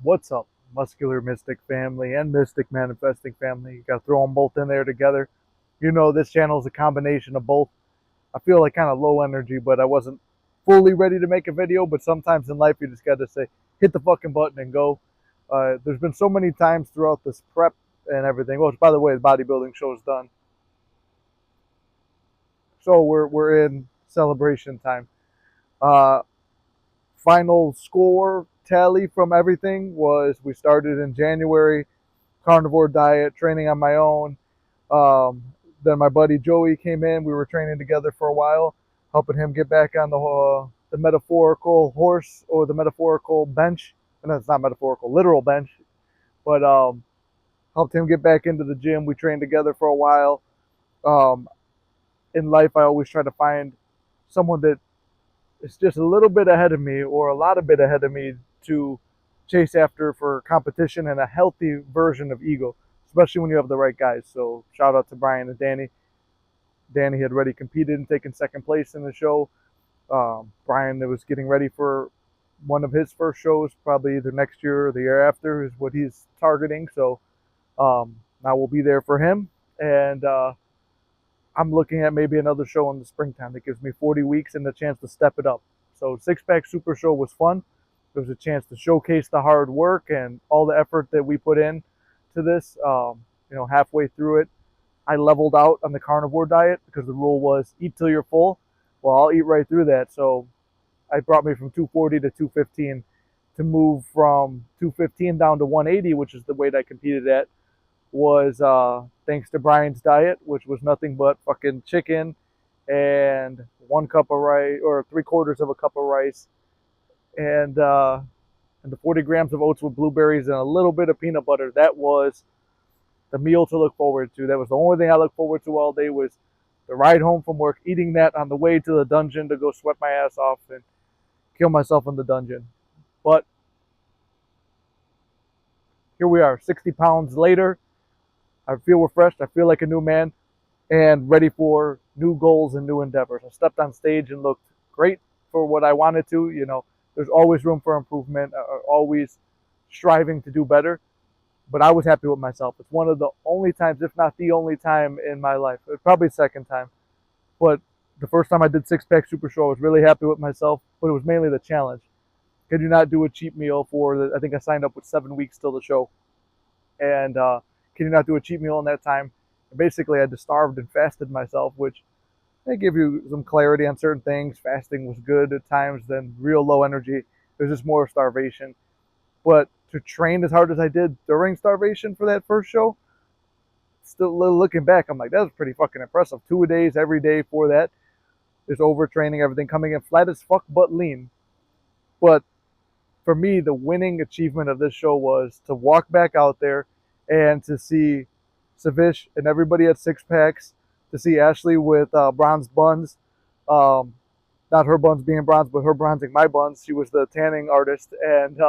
What's up, Muscular Mystic family and Mystic Manifesting family? You gotta throw them both in there together. You know, this channel is a combination of both. I feel like kind of low energy, but I wasn't fully ready to make a video. But sometimes in life, you just gotta say, hit the fucking button and go. There's been so many times throughout this prep and everything. Which, by the way, the bodybuilding show is done, so we're in celebration time. Uh, Final score tally from everything was we started in January, carnivore diet, training on my own. Um, then my buddy Joey came in. We were training together for a while, helping him get back on the metaphorical horse or the metaphorical bench. No, it's not metaphorical, literal bench. But helped him get back into the gym. We trained together for a while. Um, in life, I always try to find someone that is just a little bit ahead of me or a lot of bit ahead of me to chase after for competition and a healthy version of ego, especially when you have the right guys. So shout out to Brian and Danny. Danny had already competed and taken second place in the show. Brian was getting ready for one of his first shows, probably either next year or the year after, is what he's targeting. So now we'll be there for him. And I'm looking at maybe another show in the springtime that gives me 40 weeks and the chance to step it up. So Six Pack Super Show was fun. There was a chance to showcase the hard work and all the effort that we put in to this. Halfway through it, I leveled out on the carnivore diet because the rule was eat till you're full. Well, I'll eat right through that. So it brought me from 240 to 215 to move from 215 down to 180, which is the weight I competed at, was thanks to Brian's diet, which was nothing but fucking chicken and 1 cup of rice or 3/4 of a cup of rice and and the 40 grams of oats with blueberries and a little bit of peanut butter. That was the meal to look forward to. That was the only thing I looked forward to all day was the ride home from work, eating that on the way to the dungeon to go sweat my ass off and kill myself in the dungeon. But here we are, 60 pounds later. I feel refreshed. I feel like a new man and ready for new goals and new endeavors. I stepped on stage and looked great for what I wanted to. There's always room for improvement, always striving to do better. But I was happy with myself. It's one of the only times, if not the only time in my life, probably the second time. But the first time I did Six Pack Super Show, I was really happy with myself. But it was mainly the challenge. Could you not do a cheat meal I think I signed up with 7 weeks till the show. And can you not do a cheat meal in that time? Basically, I just starved and fasted myself, which they give you some clarity on certain things. Fasting was good at times, then real low energy. There's just more starvation. But to train as hard as I did during starvation for that first show, still looking back, I'm like, that was pretty fucking impressive. 2 days every day for that. There's overtraining, everything coming in flat as fuck but lean. But for me, the winning achievement of this show was to walk back out there and to see Savish and everybody at Six Packs, to see Ashley with bronze buns. Um, Not her buns being bronze, but her bronzing my buns. She was the tanning artist, and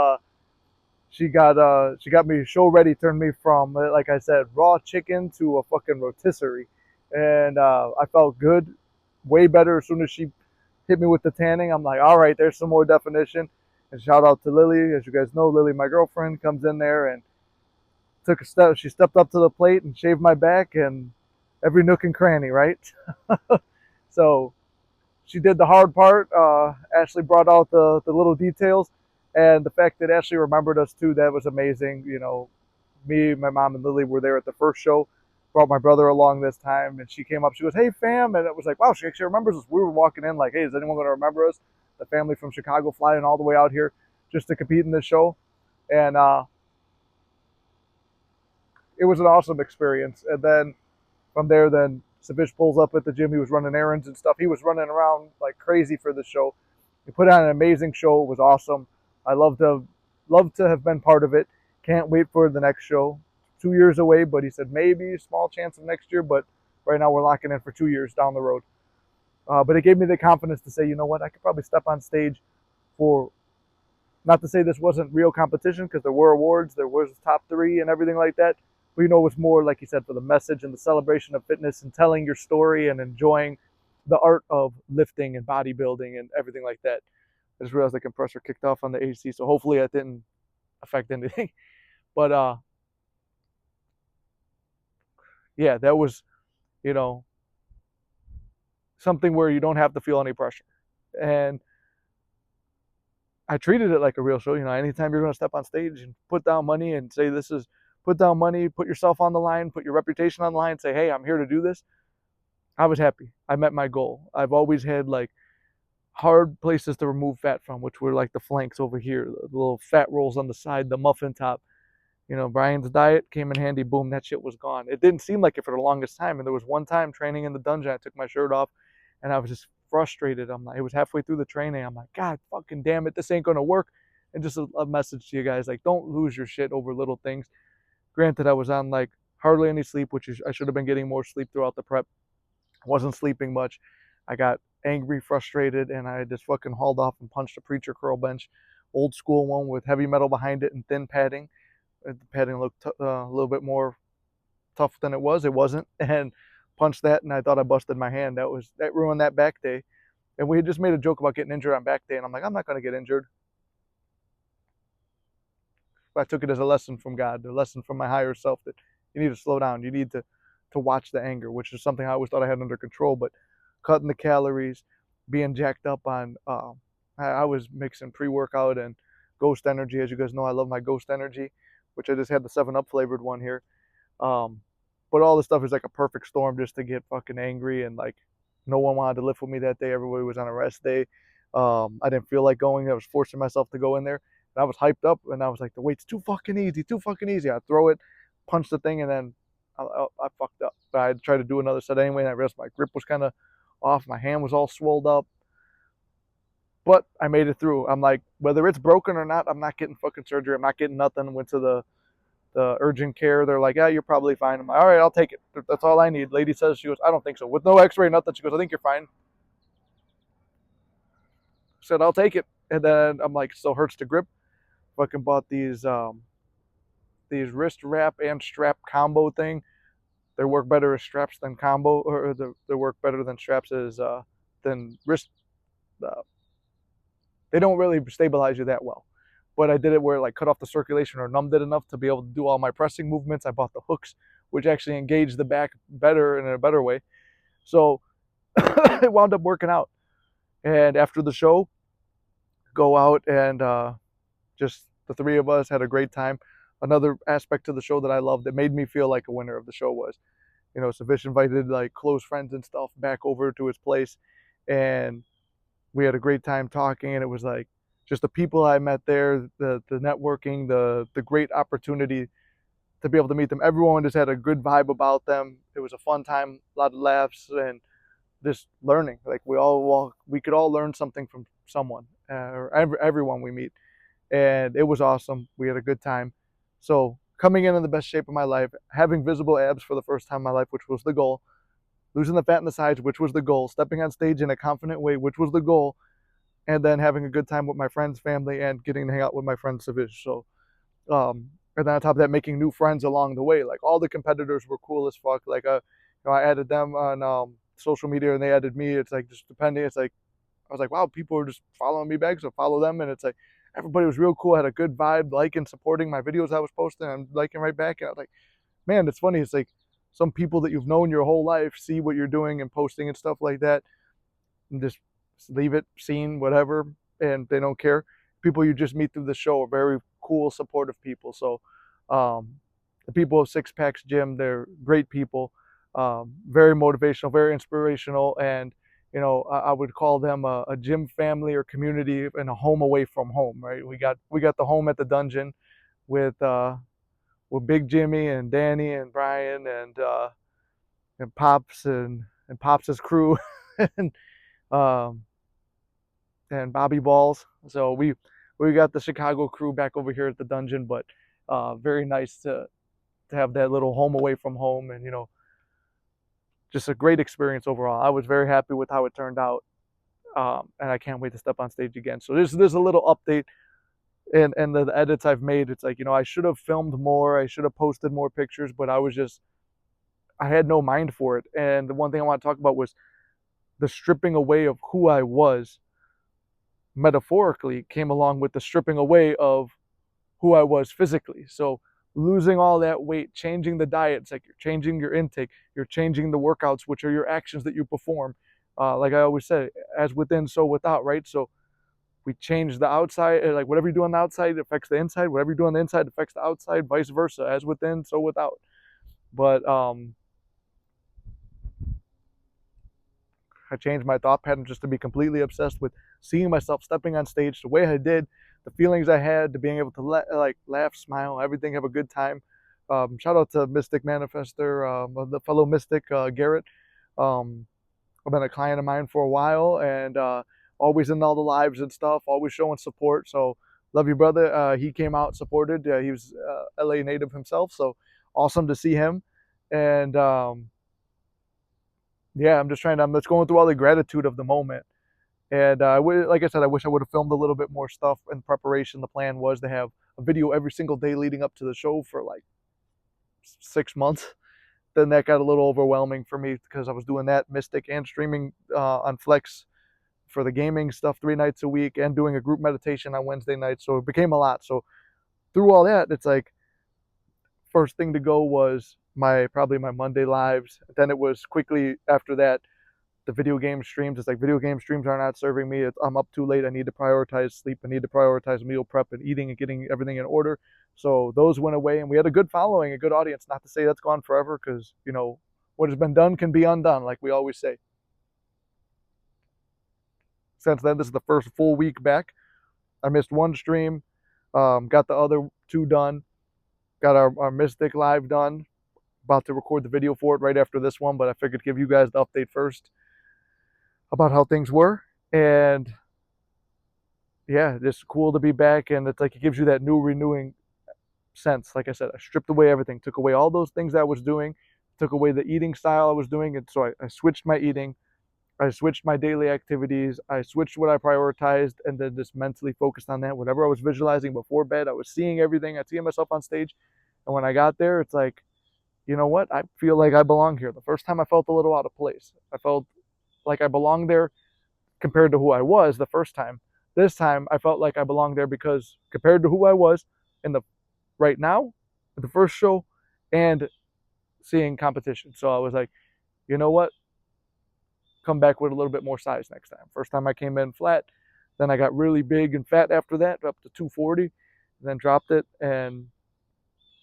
she got me show ready, turned me from, like I said, raw chicken to a fucking rotisserie, and I felt good, way better as soon as she hit me with the tanning. I'm like, all right, there's some more definition. And shout out to Lily, as you guys know, Lily, my girlfriend, comes in there and took a step. She stepped up to the plate and shaved my back and every nook and cranny, right? So she did the hard part. Ashley brought out the little details, and the fact that Ashley remembered us too, that was amazing. Me, my mom, and Lily were there at the first show. Brought my brother along this time, and she came up. She goes, "Hey, fam," and it was like, "Wow, she actually remembers us." We were walking in like, "Hey, is anyone going to remember us?" The family from Chicago flying all the way out here just to compete in this show, and it was an awesome experience. And then from there, then Savish pulls up at the gym. He was running errands and stuff. He was running around like crazy for the show. He put on an amazing show. It was awesome. I love to have been part of it. Can't wait for the next show. 2 years away, but he said maybe small chance of next year. But right now we're locking in for 2 years down the road. But it gave me the confidence to say, you know what, I could probably step on stage for, not to say this wasn't real competition, because there were awards, there was top three and everything like that. But it was more, like you said, for the message and the celebration of fitness and telling your story and enjoying the art of lifting and bodybuilding and everything like that. I just realized the compressor kicked off on the AC, so hopefully I didn't affect anything. But yeah, that was, you know, something where you don't have to feel any pressure. And I treated it like a real show. You know, anytime you're going to step on stage and put down money and say this is put down money, put yourself on the line, put your reputation on the line, say, hey, I'm here to do this. I was happy. I met my goal. I've always had like hard places to remove fat from, which were like the flanks over here, the little fat rolls on the side, the muffin top. You know, Brian's diet came in handy. Boom, that shit was gone. It didn't seem like it for the longest time. And there was one time training in the dungeon, I took my shirt off and I was just frustrated. I'm like, it was halfway through the training. I'm like, God fucking damn it, this ain't gonna work. And just a message to you guys, like, don't lose your shit over little things. Granted, I was on like hardly any sleep, which is, I should have been getting more sleep throughout the prep. I wasn't sleeping much. I got angry, frustrated, and I just fucking hauled off and punched a preacher curl bench, old school one with heavy metal behind it and thin padding. The padding looked a little bit more tough than it was. It wasn't, and punched that, and I thought I busted my hand. That ruined that back day. And we had just made a joke about getting injured on back day, and I'm like, I'm not gonna get injured. But I took it as a lesson from God, a lesson from my higher self that you need to slow down. You need to watch the anger, which is something I always thought I had under control. But cutting the calories, being jacked up on, I was mixing pre-workout and Ghost Energy. As you guys know, I love my Ghost Energy, which I just had the 7-Up flavored one here. But all this stuff is like a perfect storm just to get fucking angry, and like no one wanted to lift with me that day. Everybody was on a rest day. I didn't feel like going. I was forcing myself to go in there. And I was hyped up, and I was like, the weight's too fucking easy, too fucking easy. I throw it, punch the thing, and then I fucked up. But I tried to do another set anyway, and I realized my grip was kind of off. My hand was all swelled up. But I made it through. I'm like, whether it's broken or not, I'm not getting fucking surgery. I'm not getting nothing. Went to the urgent care. They're like, yeah, you're probably fine. I'm like, all right, I'll take it. That's all I need. Lady says, she goes, I don't think so. With no x-ray, nothing. She goes, I think you're fine. I said, I'll take it. And then I'm like, still hurts to grip. Fucking bought these wrist wrap and strap combo thing. They work better as straps than combo, or they work better than straps as than wrist. Uh, they don't really stabilize you that well. But I did it where it like cut off the circulation or numbed it enough to be able to do all my pressing movements. I bought the hooks, which actually engaged the back better in a better way. So it wound up working out. And after the show, go out and just the three of us had a great time. Another aspect to the show that I loved that made me feel like a winner of the show was, you know, Savish invited like close friends and stuff back over to his place, and we had a great time talking. And it was like just the people I met there, the networking, the great opportunity to be able to meet them. Everyone just had a good vibe about them. It was a fun time, a lot of laughs, and just learning. Like we could all learn something from someone, or everyone we meet, and it was awesome. We had a good time. So coming in the best shape of my life, having visible abs for the first time in my life, which was the goal, losing the fat in the sides, which was the goal, stepping on stage in a confident way, which was the goal, and then having a good time with my friends, family, and getting to hang out with my friend Savish. So, and then on top of that, making new friends along the way. Like all the competitors were cool as fuck. Like, I added them on social media, and they added me. It's like just depending. It's like I was like, wow, people are just following me back, so follow them. And it's like everybody was real cool, had a good vibe, liking, supporting my videos I was posting. I'm liking right back, and I was like, man, it's funny. It's like some people that you've known your whole life see what you're doing and posting and stuff like that, and just leave it seen, whatever, and they don't care. People you just meet through the show are very cool, supportive people. So the people of Six Packs Gym, they're great people, very motivational, very inspirational, and you know, I would call them a gym family or community and a home away from home. Right? We got the home at the dungeon with Big Jimmy and Danny and Brian and Pops and Pops' crew and um, and Bobby Balls. So we got the Chicago crew back over here at the dungeon, but very nice to have that little home away from home, and you know, just a great experience overall. I was very happy with how it turned out, and I can't wait to step on stage again. So there's a little update, and the edits I've made. It's like, you know, I should have filmed more, I should have posted more pictures, but I had no mind for it. And the one thing I want to talk about was the stripping away of who I was metaphorically came along with the stripping away of who I was physically. So losing all that weight, changing the diet, it's like you're changing your intake, you're changing the workouts, which are your actions that you perform. Like I always say, as within, so without, right? So we change the outside, like whatever you do on the outside affects the inside, whatever you do on the inside affects the outside, vice versa, as within, so without. But I changed my thought pattern just to be completely obsessed with seeing myself stepping on stage the way I did, the feelings I had, to being able to like laugh, smile, everything, have a good time. Shout out to Mystic Manifester, the fellow Mystic Garrett. Um, I've been a client of mine for a while, and always in all the lives and stuff, always showing support. So love you, brother. He came out, supported. He was LA native himself, so awesome to see him. And yeah, I'm just going through all the gratitude of the moment. And like I said, I wish I would have filmed a little bit more stuff in preparation. The plan was to have a video every single day leading up to the show for like 6 months. Then that got a little overwhelming for me because I was doing that, Mystic, and streaming on Flex for the gaming stuff 3 nights a week, and doing a group meditation on Wednesday nights. So it became a lot. So through all that, it's like first thing to go was probably my Monday lives. Then it was quickly after that the video game streams. It's like video game streams are not serving me. I'm up too late. I need to prioritize sleep. I need to prioritize meal prep and eating and getting everything in order. So those went away, and we had a good following, a good audience. Not to say that's gone forever, because what has been done can be undone, like we always say. Since then, this is the first full week back. I missed one stream, got the other two done, got our Mystic live done. About to record the video for it right after this one, but I figured give you guys the update first about how things were. And yeah, just cool to be back. And it's like it gives you that new renewing sense. Like I said, I stripped away everything, took away all those things I was doing, took away the eating style I was doing. And so I switched my eating, I switched my daily activities, I switched what I prioritized, and then just mentally focused on that. Whatever I was visualizing before bed, I was seeing everything. I see myself on stage. And when I got there, it's like, you know what? I feel like I belong here. The first time I felt a little out of place. I felt like I belonged there compared to who I was the first time. This time I felt like I belonged there because compared to who I was in the right now, the first show, and seeing competition. So I was like, you know what? Come back with a little bit more size next time. First time I came in flat, then I got really big and fat after that, up to 240, then dropped it, and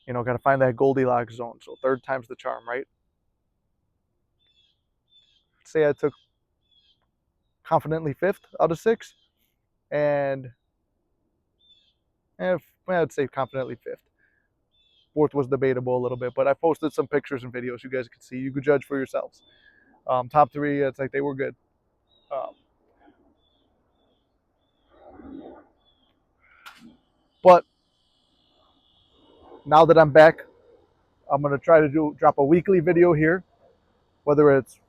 got to find that Goldilocks zone. So third time's the charm, right? Say I took confidently 5th out of 6, and I'd say confidently 5th. 4th was debatable a little bit, but I posted some pictures and videos you guys could see. You could judge for yourselves. Top 3, it's like they were good. But now that I'm back, I'm gonna try to drop a weekly video here, whether it's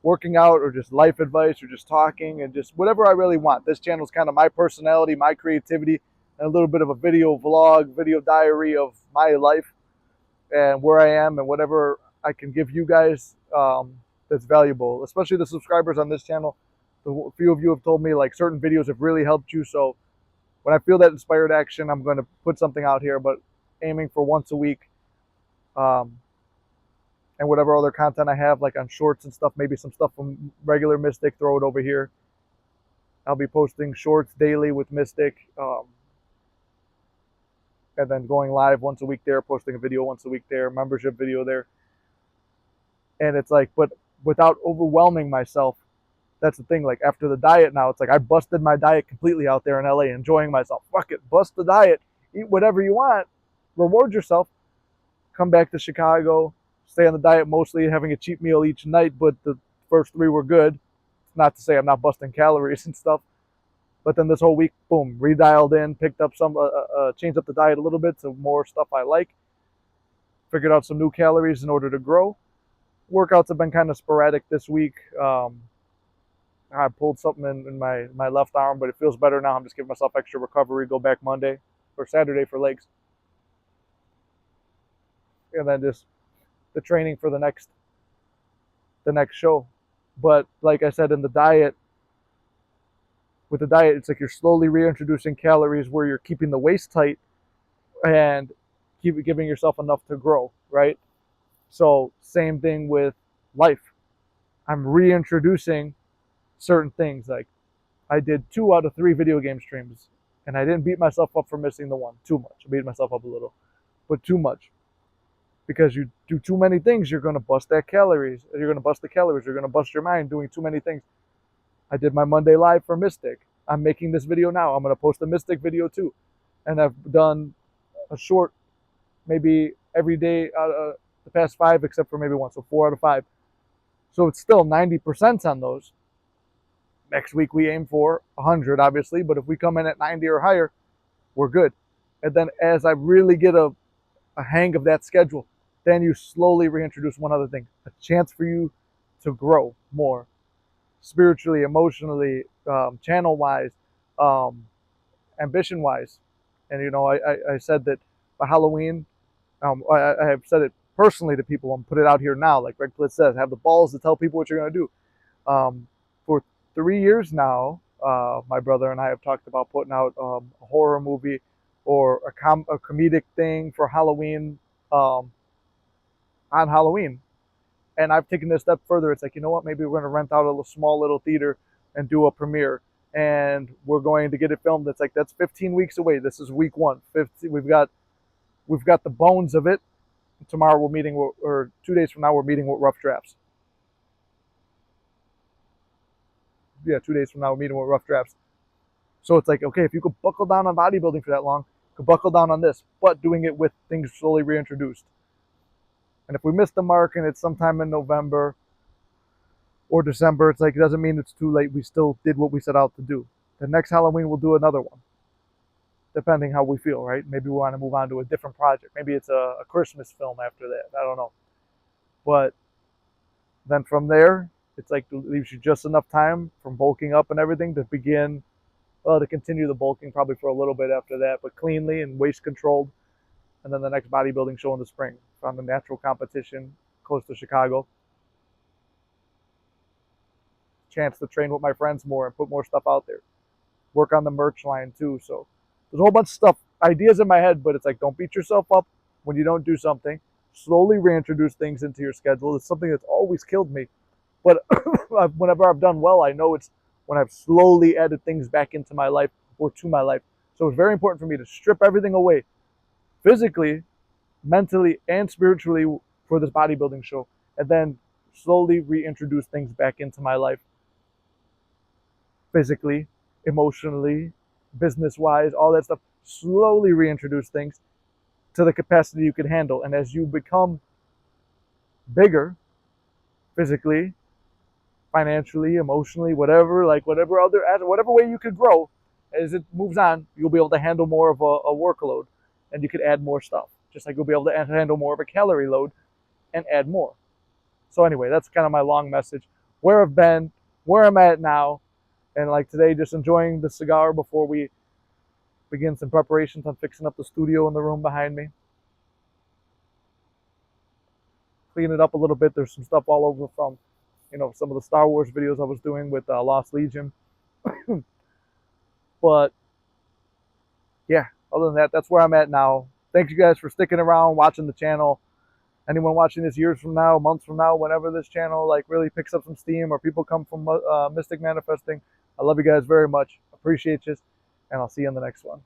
working out or just life advice or just talking and just whatever I really want. This channel is kind of my personality, my creativity, and a little bit of a video vlog, video diary of my life and where I am and whatever I can give you guys that's valuable, especially the subscribers on this channel. A few of you have told me like certain videos have really helped you. So when I feel that inspired action, I'm going to put something out here, but aiming for once a week. And whatever other content I have, like on shorts and stuff, maybe some stuff from regular Mystic, throw it over here. I'll be posting shorts daily with Mystic, and then going live once a week there, posting a video once a week there, membership video there. And it's like, but without overwhelming myself. That's the thing. Like after the diet now, it's like I busted my diet completely out there in LA, enjoying myself. Fuck it, bust the diet, eat whatever you want, reward yourself. Come back to Chicago, stay on the diet mostly, having a cheat meal each night, but the first 3 were good. Not to say I'm not busting calories and stuff, but then this whole week, boom, redialed in, picked up some, changed up the diet a little bit to more stuff I like, figured out some new calories in order to grow. Workouts have been kind of sporadic this week. I pulled something in my left arm, but it feels better now. I'm just giving myself extra recovery, go back Monday or Saturday for legs. And then just the training for the next show. But like I said, with the diet, it's like you're slowly reintroducing calories where you're keeping the waist tight, and keep giving yourself enough to grow, right? So same thing with life. I'm reintroducing certain things. Like I did 2 out of 3 video game streams, and I didn't beat myself up for missing the one too much. I beat myself up a little, but too much, because you do too many things, you're gonna bust that calories. You're gonna bust the calories. You're gonna bust your mind doing too many things. I did my Monday live for Mystic. I'm making this video now. I'm gonna post a Mystic video too, and I've done a short, maybe every day out of the past 5, except for maybe one, so 4 out of 5. So it's still 90% on those. Next week we aim for 100, obviously, but if we come in at 90 or higher, we're good. And then as I really get a hang of that schedule, then you slowly reintroduce one other thing, a chance for you to grow more spiritually, emotionally, channel wise, um, ambition wise. And I said that by Halloween, I have said it personally to people. I'm put it out here now, like Greg Plitt says, have the balls to tell people what you're going to do. For 3 years now, my brother and I have talked about putting out a horror movie or a comedic thing for Halloween, on Halloween. And I've taken it a step further. It's like, you know what? Maybe we're going to rent out a small little theater and do a premiere. And we're going to get it filmed. It's like, that's 15 weeks away. This is week 1. 15, we've got the bones of it. Tomorrow we're meeting, or 2 days from now, we're meeting with Rough Drafts. Yeah, 2 days from now, we're meeting with Rough Drafts. So it's like, okay, if you could buckle down on bodybuilding for that long, you could buckle down on this, but doing it with things slowly reintroduced. And if we miss the mark and it's sometime in November or December, it's like, it doesn't mean it's too late. We still did what we set out to do. The next Halloween, we'll do another one, depending how we feel, right? Maybe we want to move on to a different project. Maybe it's a Christmas film after that. I don't know. But then from there, it's like it leaves you just enough time from bulking up and everything to begin, well, to continue the bulking probably for a little bit after that, but cleanly and waist controlled. And then the next bodybuilding show in the spring. Found the natural competition close to Chicago. Chance to train with my friends more and put more stuff out there. Work on the merch line too. So there's a whole bunch of stuff, ideas in my head, but it's like, don't beat yourself up when you don't do something. Slowly reintroduce things into your schedule. It's something that's always killed me. But whenever I've done well, I know it's when I've slowly added things back into my life or to my life. So it's very important for me to strip everything away, physically, mentally, and spiritually, for this bodybuilding show, and then slowly reintroduce things back into my life, physically, emotionally, business wise, all that stuff. Slowly reintroduce things to the capacity you can handle. And as you become bigger, physically, financially, emotionally, whatever way you could grow, as it moves on, you'll be able to handle more of a workload, and you could add more stuff. Just like you'll be able to handle more of a calorie load and add more. So anyway, that's kind of my long message. Where I've been, where I'm at now, and like today, just enjoying the cigar before we begin some preparations on fixing up the studio in the room behind me. Clean it up a little bit. There's some stuff all over from, some of the Star Wars videos I was doing with Lost Legion. But yeah, other than that, that's where I'm at now. Thank you guys for sticking around, watching the channel. Anyone watching this years from now, months from now, whenever this channel like really picks up some steam, or people come from Mystic Manifesting, I love you guys very much. Appreciate you, and I'll see you in the next one.